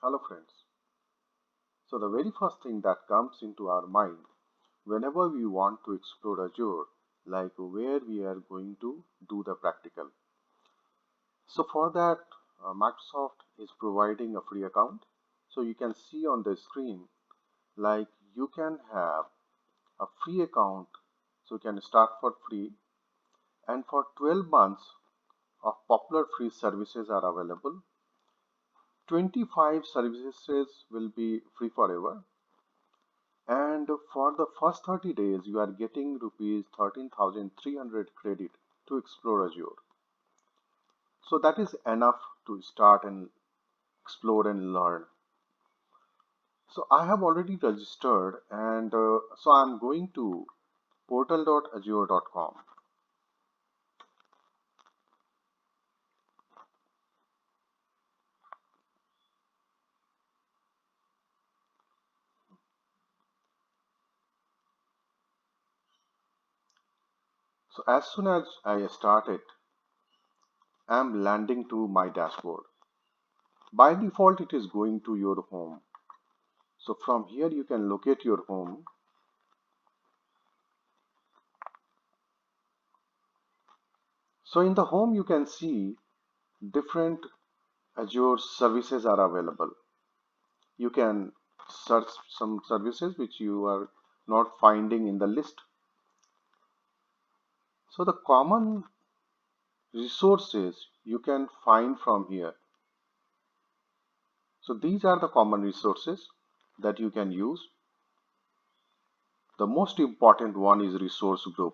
Hello friends. So the very first thing that comes into our mind whenever we want to explore Azure, like where we are going to do the practical. So for that, Microsoft is providing a free account. So you can see on the screen, like you can have a free account. So you can start for free, and for 12 months of popular free services are available. 25 services will be free forever, and for the first 30 days you are getting rupees 13,300 credit to explore Azure. So that is enough to start and explore and learn. So I have already registered, and so I'm going to portal.azure.com. So as soon as I start it, I'm landing to my dashboard. By default it is going to your home. So from here you can locate your home. So in the home you can see different Azure services are available. You can search some services which you are not finding in the list. So the common resources you can find from here. So these are the common resources that you can use. The most important one is resource group.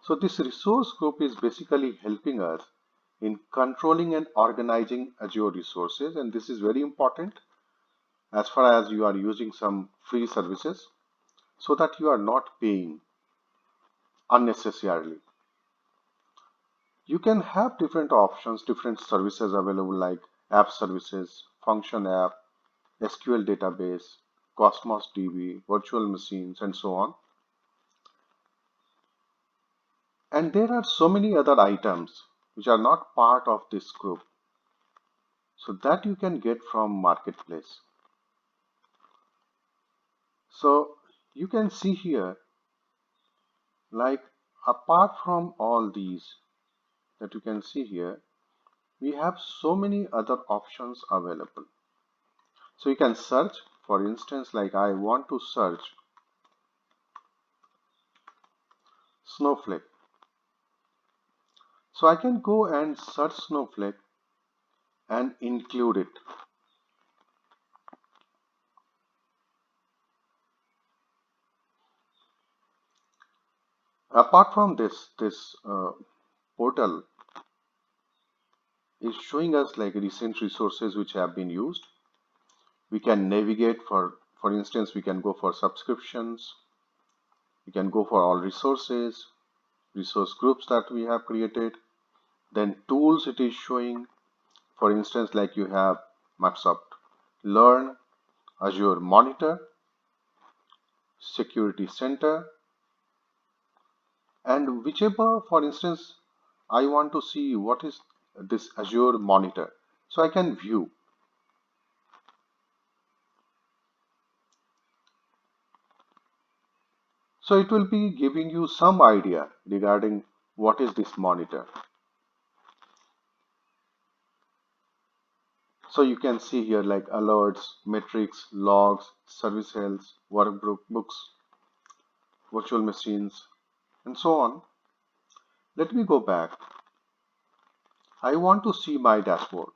So this resource group is basically helping us in controlling and organizing Azure resources, and this is very important as far as you are using some free services so that you are not paying unnecessarily. You can have different options, different services available like app services, function app, SQL database, Cosmos DB, virtual machines, and so on. And there are so many other items which are not part of this group, so that you can get from marketplace. So you can see here, like apart from all these that you can see here, we have so many other options available. So you can search, for instance, like I want to search Snowflake. So I can go and search Snowflake and include it. Apart from this portal is showing us like recent resources which have been used. We can navigate for instance, we can go for subscriptions, we can go for all resources, resource groups that we have created, then tools it is showing. For instance, like you have Microsoft Learn, Azure Monitor, Security Center, and whichever, for instance, I want to see what is this Azure Monitor, so I can view. So it will be giving you some idea regarding what is this monitor. So you can see here like alerts, metrics, logs, service health, workbooks, virtual machines, and so on. Let me go back. I want to see my dashboard.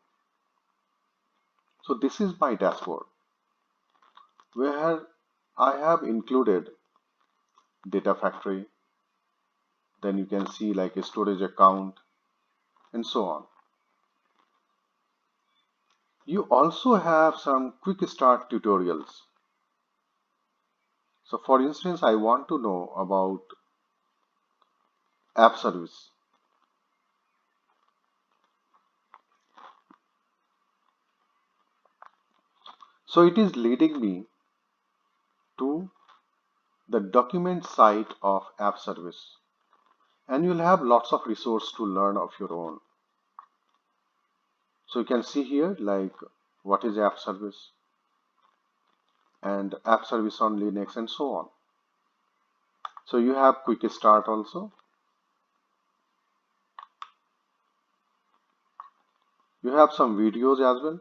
So this is my dashboard where I have included data factory. Then you can see like a storage account and so on. You also have some quick start tutorials. So for instance, I want to know about app service. So it is leading me to the document site of app service, and you'll have lots of resource to learn of your own. So you can see here like what is app service, and app service on Linux, and so on. So you have quick start also. You have some videos as well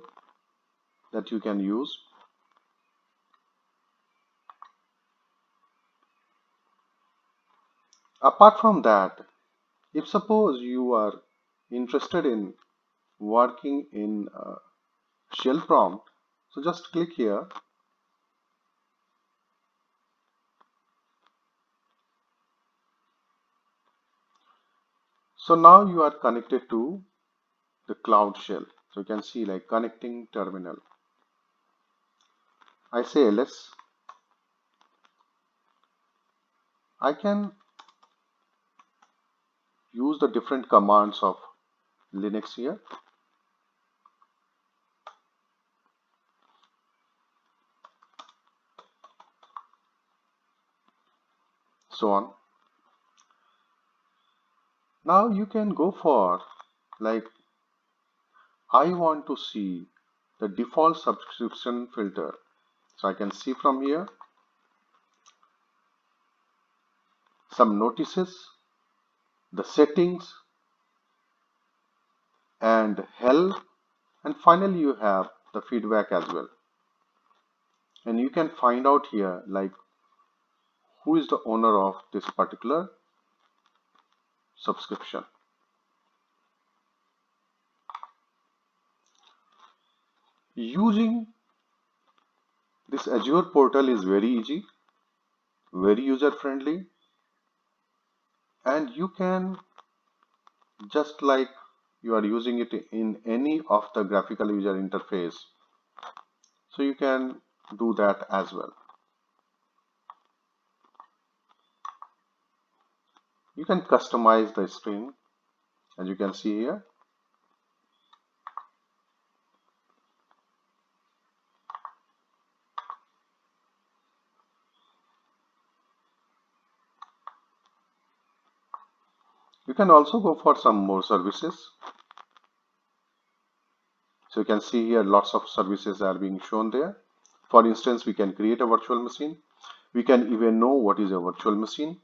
that you can use. Apart from that, if suppose you are interested in working in shell prompt, so just click here. So now you are connected to the cloud shell. So you can see like connecting terminal. I say ls. I can use the different commands of Linux here. So on. Now you can go for like I want to see the default subscription filter. So I can see from here some notices, the settings, and help, and finally you have the feedback as well. And you can find out here like who is the owner of this particular subscription. Using this Azure portal is very easy, very user friendly, and you can just like you are using it in any of the graphical user interface, so you can do that as well. You can customize the screen as you can see here. You can also go for some more services. So you can see here lots of services are being shown there. For instance, we can create a virtual machine. We can even know what is a virtual machine.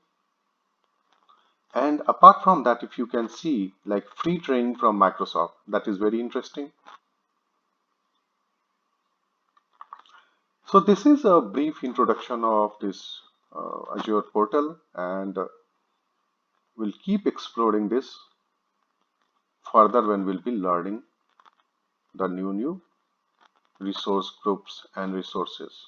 And apart from that, if you can see like free training from Microsoft, that is very interesting. So this is a brief introduction of this Azure portal, and we'll keep exploring this further when we'll be learning the new resource groups and resources.